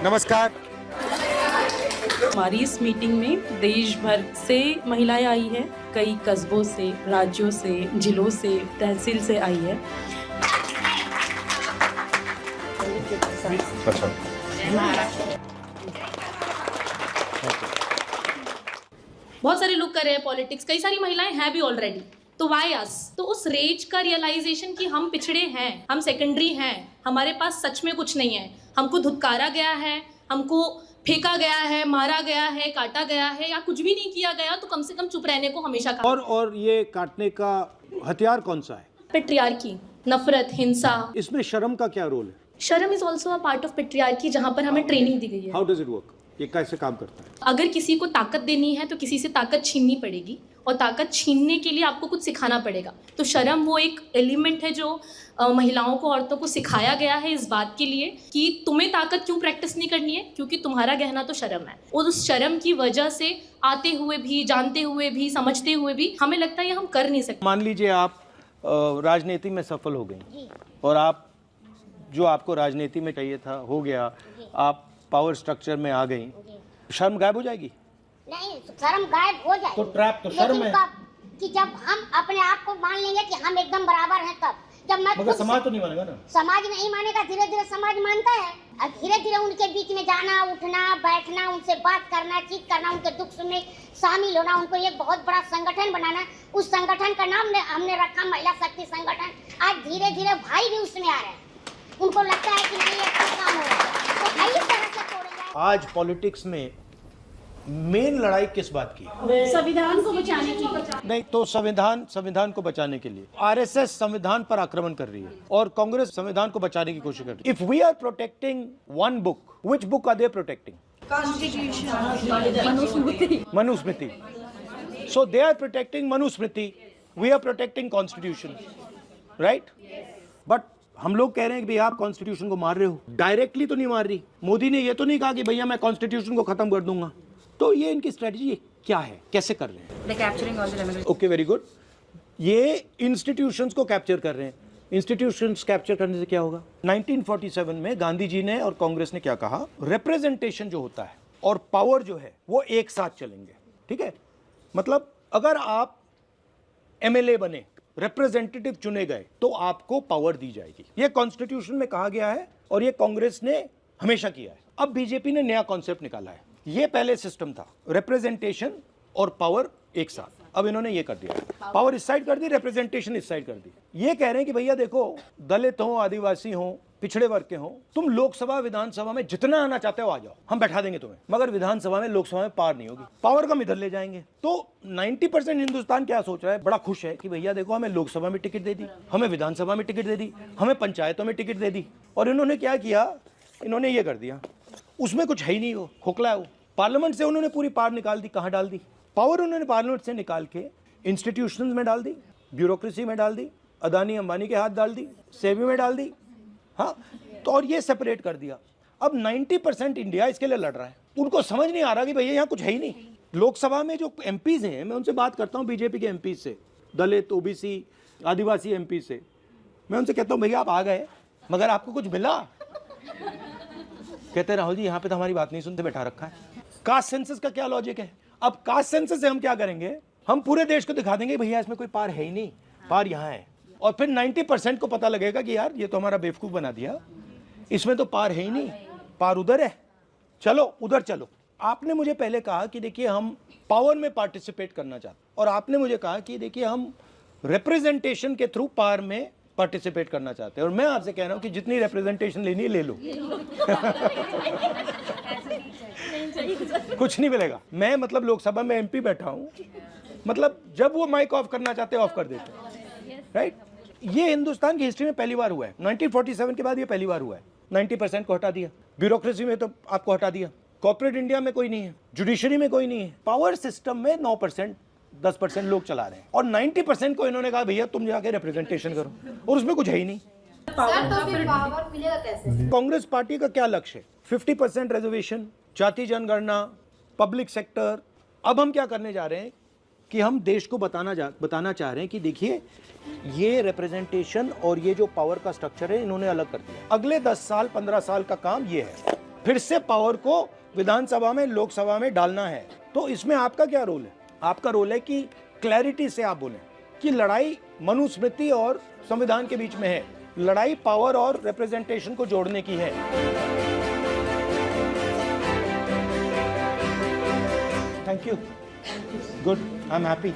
नमस्कार। हमारी इस मीटिंग में देश भर से महिलाएं आई है, कई कस्बों से, राज्यों से, जिलों से, तहसील से आई है। बहुत सारे लोग कर रहे हैं पॉलिटिक्स, कई सारी महिलाएं हैं भी ऑलरेडी, तो वाई अस? तो उस रेज का रियलाइजेशन कि हम पिछड़े हैं, हम सेकेंडरी हैं, हमारे पास सच में कुछ नहीं है, हमको धुतकारा गया है, हमको फेंका गया है, मारा गया है, काटा गया है, या कुछ भी नहीं किया गया, तो कम से कम चुप रहने को हमेशा कहा। और ये काटने का हथियार कौन सा है? पेट्रियार्की, नफरत, हिंसा। इसमें शर्म का क्या रोल है? शर्म is also a part of patriarchy, जहाँ पर हमें ट्रेनिंग दी गई है। How does it work? ये कैसे काम करता है? अगर किसी को ताकत देनी है तो किसी से ताकत छीननी पड़ेगी, और ताकत छीनने के लिए आपको कुछ सिखाना पड़ेगा। तो शर्म वो एक एलिमेंट है जो महिलाओं को, औरतों को सिखाया गया है इस बात के लिए कि तुम्हें ताकत क्यों प्रैक्टिस नहीं करनी है, क्योंकि तुम्हारा गहना तो शर्म है। और उस शर्म की वजह से आते हुए भी, जानते हुए भी, समझते हुए भी हमें लगता है ये हम कर नहीं सकते। मान लीजिए आप राजनीति में सफल हो गई और आप जो आपको राजनीति में चाहिए था हो गया, आप पावर स्ट्रक्चर में आ गई, शर्म गायब हो जाएगी? नहीं, शर्म गायब हो जाए तो ट्रैप तो शर्म है कि जब हम अपने आप को मान लेंगे कि हम एकदम बराबर हैं, तब जब मैं मगर समाज तो नहीं मानेगा ना। समाज नहीं मानेगा, धीरे धीरे समाज मानता है, और धीरे धीरे उनके बीच में जाना, उठना, बैठना, उनसे बात करना, चीत करना, उनके दुख सुनने शामिल होना, उनको एक बहुत बड़ा संगठन बनाना। उस संगठन का नाम हमने रखा महिला शक्ति संगठन। आज धीरे धीरे भाई भी उसमें आ रहे हैं, उनको लगता है कि नहीं अच्छा काम हो रहा है, तो इस तरह से तोड़ेंगे। आज पॉलिटिक्स में मेन लड़ाई किस बात की? संविधान को बचाने की। नहीं तो संविधान को बचाने के लिए आरएसएस संविधान पर आक्रमण कर रही है और कांग्रेस संविधान को बचाने की कोशिश कर रही है। If we are protecting one book, which book are they protecting? Manusmriti. So they are protecting Manusmriti, we are protecting constitution, right? But हम लोग कह रहे हैं कि भैया आप कॉन्स्टिट्यूशन को मार रहे हो। डायरेक्टली तो नहीं मार रही। मोदी ने ये तो नहीं कहा कि भैया मैं कॉन्स्टिट्यूशन को खत्म कर दूंगा। तो ये इनकी स्ट्रेटजी क्या है, कैसे कर रहे हैं? Okay, very good. ये इंस्टीट्यूशंस को कैप्चर कर रहे हैं। इंस्टीट्यूशंस कैप्चर करने से क्या होगा? 1947 में गांधी जी ने और कांग्रेस ने क्या कहा? रिप्रेजेंटेशन जो होता है और पावर जो है वो एक साथ चलेंगे, ठीक है? मतलब अगर आप एमएलए बने, रिप्रेजेंटेटिव चुने गए, तो आपको पावर दी जाएगी। ये कॉन्स्टिट्यूशन में कहा गया है और ये कांग्रेस ने हमेशा किया है। अब बीजेपी ने नया कॉन्सेप्ट निकाला है। ये पहले सिस्टम था, रिप्रेजेंटेशन और पावर एक साथ। अब इन्होंने ये कर दिया, पावर इस साइड कर दी, रिप्रेजेंटेशन इस साइड कर दी। ये कह रहे हैं कि भैया देखो, दलित हो, आदिवासी हो, पिछड़े वर्ग के हो, तुम लोकसभा विधानसभा में जितना आना चाहते हो आ जाओ, हम बैठा देंगे तुम्हें, मगर विधानसभा में, लोकसभा में पार नहीं होगी। पावर का इधर ले जाएंगे। तो 90% हिंदुस्तान क्या सोच रहा है? बड़ा खुश है कि भैया देखो, हमें लोकसभा में टिकट दे दी, हमें विधानसभा में टिकट दे दी, हमें पंचायतों में टिकट दे दी। और इन्होंने क्या किया? इन्होंने ये कर दिया, उसमें कुछ है ही नहीं, वो खोखला है। वो पार्लियामेंट से उन्होंने पूरी पावर निकाल दी। कहाँ डाल दी पावर? उन्होंने पार्लियामेंट से निकाल के इंस्टीट्यूशंस में डाल दी, ब्यूरोक्रेसी में डाल दी, अदानी अंबानी के हाथ डाल दी, सेबी में डाल दी। हाँ, तो और ये सेपरेट कर दिया। अब 90% इंडिया इसके लिए लड़ रहा है। उनको समझ नहीं आ रहा कि भैया यहाँ कुछ है ही नहीं। लोकसभा में जो एमपीज हैं, मैं उनसे बात करता हूँ, बीजेपी के एमपीज से, दलित, ओबीसी, आदिवासी एमपी से, मैं उनसे कहता हूँ भैया आप आ गए, मगर आपको कुछ मिला? कहते राहुल जी यहाँ पे तो हमारी बात नहीं सुनते, बैठा रखा है। कास्ट सेंसस का क्या लॉजिक है? अब कास्ट सेंसस से हम क्या करेंगे? हम पूरे देश को दिखा देंगे भैया इसमें कोई पार है ही नहीं, पार यहाँ है। और फिर 90% को पता लगेगा कि यार ये तो हमारा बेवकूफ बना दिया, इसमें तो पार है ही नहीं, पार उधर है, चलो उधर चलो। आपने मुझे पहले कहा कि देखिए हम पावर में पार्टिसिपेट करना चाहते, और आपने मुझे कहा कि देखिए हम रिप्रेजेंटेशन के थ्रू पावर में पार्टिसिपेट करना चाहते हैं। और मैं आपसे कह रहा हूं कि जितनी रिप्रेजेंटेशन लेनी है ले लो। कुछ नहीं मिलेगा। मैं मतलब लोकसभा में एमपी बैठा हूं, मतलब जब वो माइक ऑफ करना चाहते हैं ऑफ कर देते हैं, राइट? ये हिंदुस्तान की हिस्ट्री में पहली बार हुआ है। 1947 के बाद ये पहली बार हुआ है। 90% को हटा दिया, ब्यूरोक्रेसी में तो आपको हटा दिया, कॉर्पोरेट इंडिया में कोई नहीं है, जुडिशरी में कोई नहीं है, पावर सिस्टम में 9%, 10% लोग चला रहे हैं, और 90% को इन्होंने कहा भैया तुम जाके रिप्रेजेंटेशन करो, और उसमें कुछ है ही नहीं। तो फिर पावर मिलेगा कैसे? कांग्रेस पार्टी का क्या लक्ष्य है? 50% रिजर्वेशन, जाति जनगणना, पब्लिक सेक्टर। अब हम क्या करने जा रहे हैं कि हम देश को बताना चाह रहे हैं कि देखिए ये रिप्रेजेंटेशन और ये जो पावर का स्ट्रक्चर है इन्होंने अलग कर दिया। अगले 10 साल 15 साल का काम ये है फिर से पावर को विधानसभा में, लोकसभा में डालना है। तो इसमें आपका क्या रोल है? आपका रोल है कि क्लैरिटी से आप बोलें कि लड़ाई मनुस्मृति और संविधान के बीच में है, लड़ाई पावर और रिप्रेजेंटेशन को जोड़ने की है। Thank you, good, I am happy.